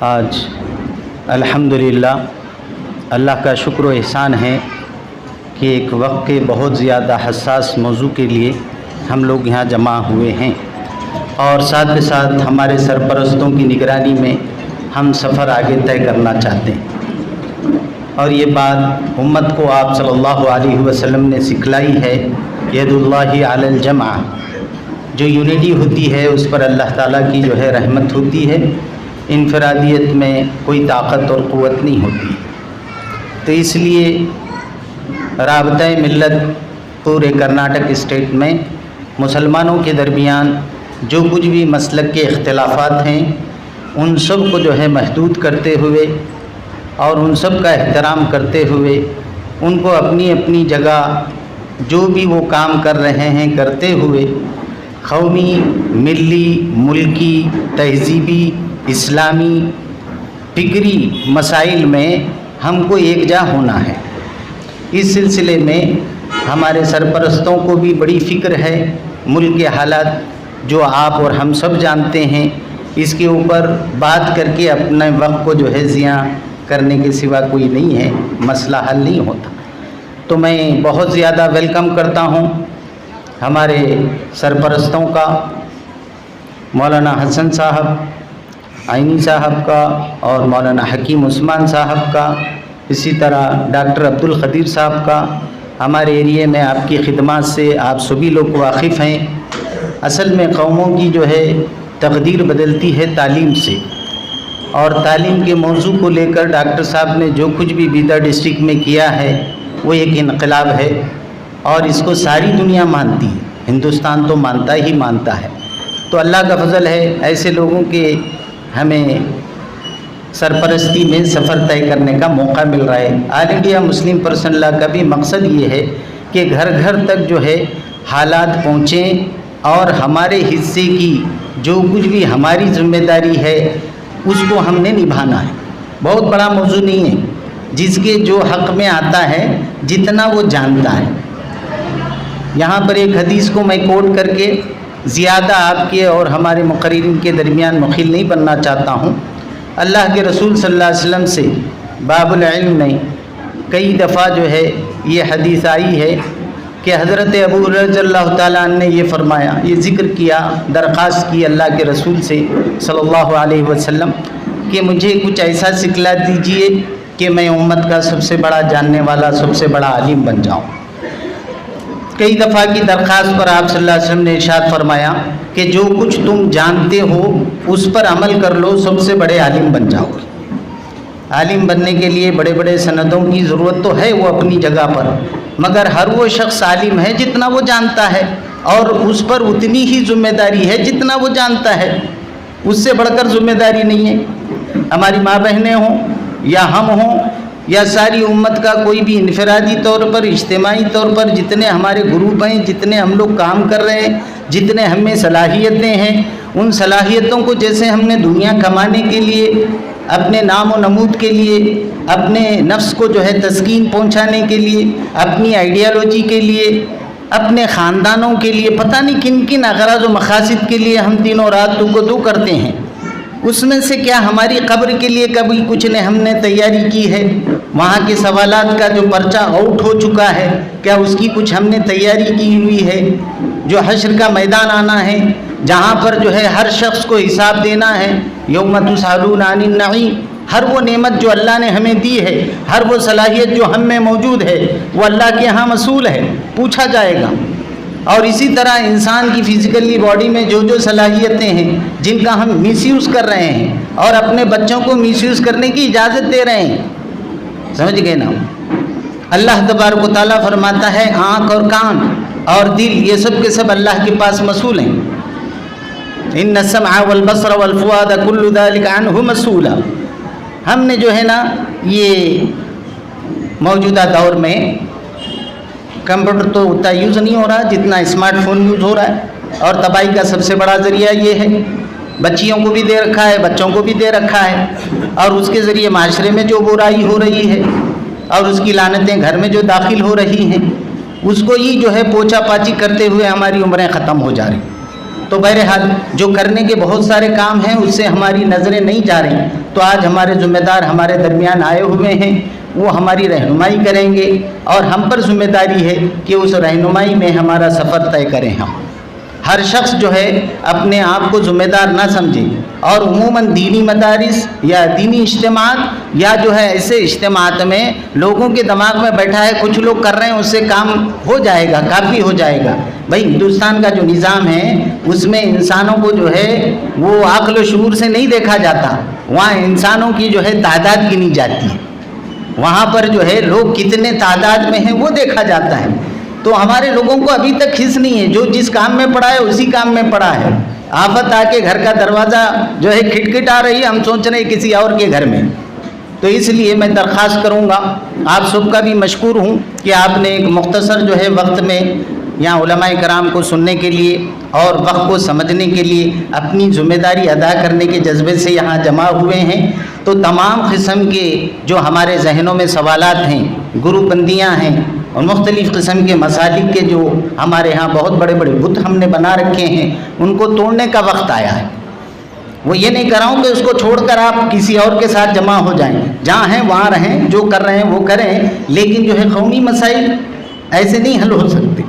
آج الحمدللہ اللہ کا شکر و احسان ہے کہ ایک وقت کے بہت زیادہ حساس موضوع کے لیے ہم لوگ یہاں جمع ہوئے ہیں اور ساتھ کے ساتھ ہمارے سرپرستوں کی نگرانی میں ہم سفر آگے طے کرنا چاہتے ہیں۔ اور یہ بات امت کو آپ صلی اللہ علیہ وسلم نے سکھلائی ہے، ید اللہ علی الجمع، جو یونٹی ہوتی ہے اس پر اللہ تعالیٰ کی جو ہے رحمت ہوتی ہے، انفرادیت میں کوئی طاقت اور قوت نہیں ہوتی۔ تو اس لیے رابطہ ملت پورے کرناٹک اسٹیٹ میں مسلمانوں کے درمیان جو کچھ بھی مسلک کے اختلافات ہیں ان سب کو جو ہے محدود کرتے ہوئے اور ان سب کا احترام کرتے ہوئے ان کو اپنی اپنی جگہ جو بھی وہ کام کر رہے ہیں کرتے ہوئے قومی، ملی، ملکی، تہذیبی، اسلامی، فکری مسائل میں ہم کو یکجا ہونا ہے۔ اس سلسلے میں ہمارے سرپرستوں کو بھی بڑی فکر ہے، ملک کے حالات جو آپ اور ہم سب جانتے ہیں، اس کے اوپر بات کر کے اپنے وقت کو جو ہے ضیاع کرنے کے سوا کوئی نہیں ہے، مسئلہ حل نہیں ہوتا۔ تو میں بہت زیادہ ویلکم کرتا ہوں ہمارے سرپرستوں کا، مولانا حسن صاحب عینی صاحب کا اور مولانا حکیم عثمان صاحب کا، اسی طرح ڈاکٹر عبدالقدیر صاحب کا۔ ہمارے ایریے میں آپ کی خدمات سے آپ سبھی لوگ واقف ہیں۔ اصل میں قوموں کی جو ہے تقدیر بدلتی ہے تعلیم سے، اور تعلیم کے موضوع کو لے کر ڈاکٹر صاحب نے جو کچھ بھی بیدر ڈسٹرکٹ میں کیا ہے وہ ایک انقلاب ہے، اور اس کو ساری دنیا مانتی ہے، ہندوستان تو مانتا ہی مانتا ہے۔ تو اللہ کا فضل ہے ایسے لوگوں کے ہمیں سرپرستی میں سفر طے کرنے کا موقع مل رہا ہے۔ آل انڈیا مسلم پرسنل لا کا بھی مقصد یہ ہے کہ گھر گھر تک جو ہے حالات پہنچیں اور ہمارے حصے کی جو کچھ بھی ہماری ذمہ داری ہے اس کو ہم نے نبھانا ہے۔ بہت بڑا موضوع نہیں ہے، جس کے جو حق میں آتا ہے جتنا وہ جانتا ہے۔ یہاں پر ایک حدیث کو میں کوٹ کر کے زیادہ آپ کے اور ہمارے مقررین کے درمیان مخل نہیں بننا چاہتا ہوں۔ اللہ کے رسول صلی اللہ علیہ وسلم سے باب العلم میں کئی دفعہ جو ہے یہ حدیث آئی ہے کہ حضرت ابو ہریرہ رضی اللہ تعالیٰ عنہ نے یہ فرمایا، یہ ذکر کیا، درخواست کی اللہ کے رسول سے صلی اللہ علیہ وسلم کہ مجھے کچھ ایسا سکھلا دیجئے کہ میں امت کا سب سے بڑا جاننے والا، سب سے بڑا عالم بن جاؤں۔ کئی دفعہ کی درخواست پر آپ صلی اللہ علیہ وسلم نے ارشاد فرمایا کہ جو کچھ تم جانتے ہو اس پر عمل کر لو، سب سے بڑے عالم بن جاؤ گے۔ عالم بننے کے لیے بڑے بڑے سندوں کی ضرورت تو ہے وہ اپنی جگہ پر، مگر ہر وہ شخص عالم ہے جتنا وہ جانتا ہے، اور اس پر اتنی ہی ذمہ داری ہے جتنا وہ جانتا ہے، اس سے بڑھ کر ذمہ داری نہیں ہے۔ ہماری ماں بہنیں ہوں یا ہم ہوں یا ساری امت کا کوئی بھی انفرادی طور پر، اجتماعی طور پر جتنے ہمارے گروپ ہیں، جتنے ہم لوگ کام کر رہے ہیں، جتنے ہم میں صلاحیتیں ہیں، ان صلاحیتوں کو جیسے ہم نے دنیا کمانے کے لیے، اپنے نام و نمود کے لیے، اپنے نفس کو جو ہے تسکین پہنچانے کے لیے، اپنی آئیڈیالوجی کے لیے، اپنے خاندانوں کے لیے، پتہ نہیں کن کن اغراض و مقاصد کے لیے ہم دنوں رات تو کرتے ہیں، اس میں سے کیا ہماری قبر کے لیے کبھی کچھ نے ہم نے تیاری کی ہے؟ وہاں کے سوالات کا جو پرچہ آؤٹ ہو چکا ہے، کیا اس کی کچھ ہم نے تیاری کی ہوئی ہے؟ جو حشر کا میدان آنا ہے، جہاں پر جو ہے ہر شخص کو حساب دینا ہے، یوم تسألون عن النعیم، ہر وہ نعمت جو اللہ نے ہمیں دی ہے، ہر وہ صلاحیت جو ہم میں موجود ہے، وہ اللہ کے ہاں مسئول ہے، پوچھا جائے گا۔ اور اسی طرح انسان کی فزیکلی باڈی میں جو جو صلاحیتیں ہیں جن کا ہم مس یوز کر رہے ہیں اور اپنے بچوں کو مس یوز کرنے کی اجازت دے رہے ہیں، سمجھ گئے نا؟ اللہ تبارک و تعالیٰ فرماتا ہے آنکھ اور کان اور دل یہ سب کے سب اللہ کے پاس مسئول ہیں۔ ان السمع والبصر والفؤاد كل ذلك عنه مسئولا۔ ہم نے جو ہے نا یہ موجودہ دور میں کمپیوٹر تو اتنا یوز نہیں ہو رہا جتنا اسمارٹ فون یوز ہو رہا ہے، اور تباہی کا سب سے بڑا ذریعہ یہ ہے، بچیوں کو بھی دے رکھا ہے، بچوں کو بھی دے رکھا ہے، اور اس کے ذریعے معاشرے میں جو برائی ہو رہی ہے اور اس کی لعنتیں گھر میں جو داخل ہو رہی ہیں، اس کو ہی جو ہے پوچھا پاچی کرتے ہوئے ہماری عمریں ختم ہو جا رہی۔ تو بہرحال جو کرنے کے بہت سارے کام ہیں اس سے ہماری نظریں نہیں جا رہی، تو آج ہمارے ذمہ دار ہمارے درمیان آئے ہوئے ہیں، وہ ہماری رہنمائی کریں گے، اور ہم پر ذمہ داری ہے کہ اس رہنمائی میں ہمارا سفر طے کریں۔ ہم ہر شخص جو ہے اپنے آپ کو ذمہ دار نہ سمجھے، اور عموماً دینی مدارس یا دینی اجتماعات یا جو ہے ایسے اجتماعات میں لوگوں کے دماغ میں بیٹھا ہے کچھ لوگ کر رہے ہیں، اس سے کام ہو جائے گا، کافی ہو جائے گا۔ بھائی ہندوستان کا جو نظام ہے اس میں انسانوں کو جو ہے وہ عقل و شعور سے نہیں دیکھا جاتا، وہاں انسانوں کی جو ہے تعداد گنی جاتی ہے، وہاں پر جو ہے لوگ کتنے تعداد میں ہیں وہ دیکھا جاتا ہے۔ تو ہمارے لوگوں کو ابھی تک حس نہیں ہے، جو جس کام میں پڑا ہے اسی کام میں پڑا ہے۔ آفت آ کے گھر کا دروازہ جو ہے کھٹکھٹ آ رہی ہے، ہم سوچ رہے ہیں کسی اور کے گھر میں۔ تو اس لیے میں درخواست کروں گا، آپ سب کا بھی مشکور ہوں کہ آپ نے ایک مختصر جو ہے وقت میں یہاں علماء کرام کو سننے کے لیے اور وقت کو سمجھنے کے لیے اپنی ذمہ داری ادا کرنے کے جذبے سے یہاں جمع ہوئے ہیں۔ تو تمام قسم کے جو ہمارے ذہنوں میں سوالات ہیں، گروپ بندیاں ہیں، اور مختلف قسم کے مسالک کے جو ہمارے ہاں بہت بڑے بڑے بت ہم نے بنا رکھے ہیں، ان کو توڑنے کا وقت آیا ہے۔ وہ یہ نہیں کر رہا ہوں کہ اس کو چھوڑ کر آپ کسی اور کے ساتھ جمع ہو جائیں، جہاں ہیں وہاں رہیں، جو کر رہے ہیں وہ کریں، لیکن جو ہے قومی مسائل ایسے نہیں حل ہو سکتے۔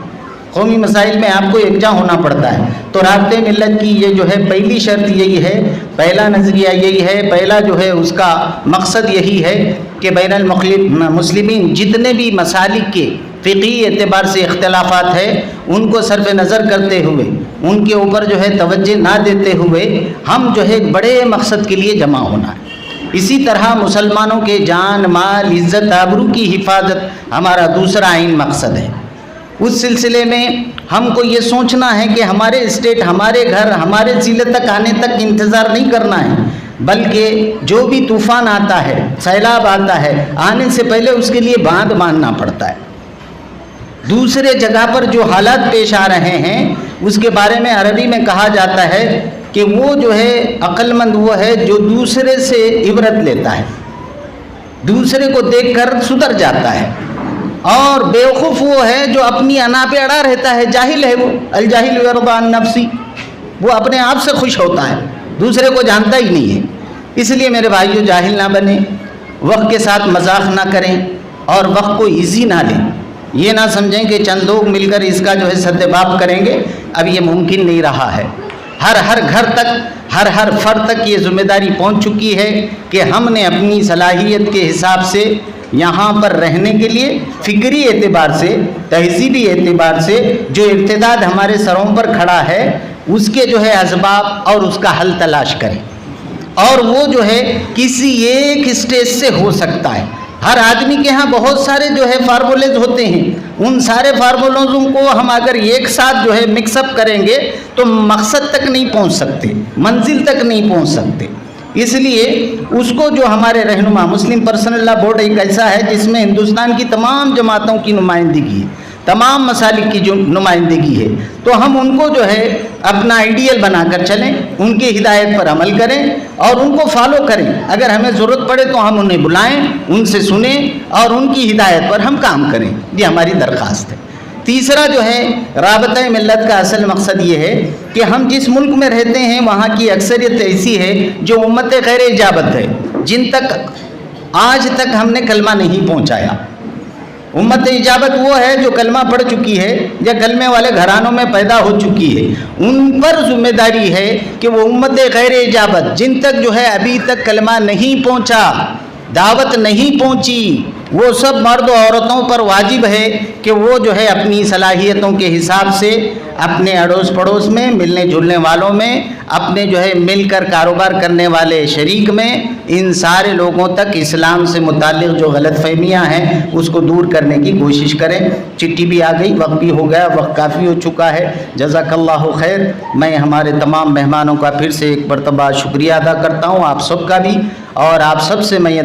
قومی مسائل میں آپ کو یکجا ہونا پڑتا ہے۔ تو رابطہ ملت کی یہ جو ہے پہلی شرط یہی ہے، پہلا نظریہ یہی ہے، پہلا جو ہے اس کا مقصد یہی ہے کہ بین المسلمین جتنے بھی مسالک کے فقہی اعتبار سے اختلافات ہیں ان کو صرف نظر کرتے ہوئے، ان کے اوپر جو ہے توجہ نہ دیتے ہوئے ہم جو ہے بڑے مقصد کے لیے جمع ہونا ہے۔ اسی طرح مسلمانوں کے جان، مال، عزت، آبرو کی حفاظت ہمارا دوسرا عین مقصد ہے۔ اس سلسلے میں ہم کو یہ سوچنا ہے کہ ہمارے اسٹیٹ، ہمارے گھر، ہمارے ضلع تک آنے تک انتظار نہیں کرنا ہے، بلکہ جو بھی طوفان آتا ہے، سیلاب آتا ہے، آنے سے پہلے اس کے لیے باندھ باندھنا پڑتا ہے۔ دوسرے جگہ پر جو حالات پیش آ رہے ہیں اس کے بارے میں عربی میں کہا جاتا ہے کہ وہ جو ہے عقل مند وہ ہے جو دوسرے سے عبرت لیتا ہے، دوسرے کو دیکھ کر سدھر جاتا ہے، اور بیوقوف وہ ہے جو اپنی انا پہ اڑا رہتا ہے، جاہل ہے وہ، الجاہل یرضی عن نفسی، وہ اپنے آپ سے خوش ہوتا ہے، دوسرے کو جانتا ہی نہیں ہے۔ اس لیے میرے بھائیو جاہل نہ بنیں، وقت کے ساتھ مذاق نہ کریں، اور وقت کو ایزی نہ لیں۔ یہ نہ سمجھیں کہ چند لوگ مل کر اس کا جو ہے سدباب کریں گے، اب یہ ممکن نہیں رہا ہے۔ ہر گھر تک، ہر فرد تک یہ ذمہ داری پہنچ چکی ہے کہ ہم نے اپنی صلاحیت کے حساب سے یہاں پر رہنے کے لیے فکری اعتبار سے، تہذیبی اعتبار سے جو ارتداد ہمارے سروں پر کھڑا ہے اس کے جو ہے اسباب اور اس کا حل تلاش کریں، اور وہ جو ہے کسی ایک اسٹیج سے ہو سکتا ہے۔ ہر آدمی کے ہاں بہت سارے جو ہے فارمولیز ہوتے ہیں، ان سارے فارمولوں کو ہم اگر ایک ساتھ جو ہے مکس اپ کریں گے تو مقصد تک نہیں پہنچ سکتے، منزل تک نہیں پہنچ سکتے۔ اس لیے اس کو جو ہمارے رہنما مسلم پرسنل لا بورڈ ایک ایسا ہے جس میں ہندوستان کی تمام جماعتوں کی نمائندگی ہے، تمام مسالک کی جو نمائندگی ہے، تو ہم ان کو جو ہے اپنا آئیڈیل بنا کر چلیں، ان کی ہدایت پر عمل کریں اور ان کو فالو کریں۔ اگر ہمیں ضرورت پڑے تو ہم انہیں بلائیں، ان سے سنیں اور ان کی ہدایت پر ہم کام کریں، یہ ہماری درخواست ہے۔ تیسرا جو ہے رابطہ ملت کا اصل مقصد یہ ہے کہ ہم جس ملک میں رہتے ہیں وہاں کی اکثریت ایسی ہے جو امت غیر اجابت ہے، جن تک آج تک ہم نے کلمہ نہیں پہنچایا۔ امت اجابت وہ ہے جو کلمہ پڑھ چکی ہے یا کلمے والے گھرانوں میں پیدا ہو چکی ہے، ان پر ذمہ داری ہے کہ وہ امت غیر اجابت جن تک جو ہے ابھی تک کلمہ نہیں پہنچا، دعوت نہیں پہنچی، وہ سب مرد و عورتوں پر واجب ہے کہ وہ جو ہے اپنی صلاحیتوں کے حساب سے اپنے اڑوس پڑوس میں، ملنے جلنے والوں میں، اپنے جو ہے مل کر کاروبار کرنے والے شریک میں، ان سارے لوگوں تک اسلام سے متعلق جو غلط فہمیاں ہیں اس کو دور کرنے کی کوشش کریں۔ چٹھی بھی آ گئی، وقت بھی ہو گیا، وقت کافی ہو چکا ہے۔ جزاک اللہ خیر۔ میں ہمارے تمام مہمانوں کا پھر سے ایک مرتبہ شکریہ ادا کرتا ہوں، آپ سب کا بھی، اور آپ سب سے میں یہ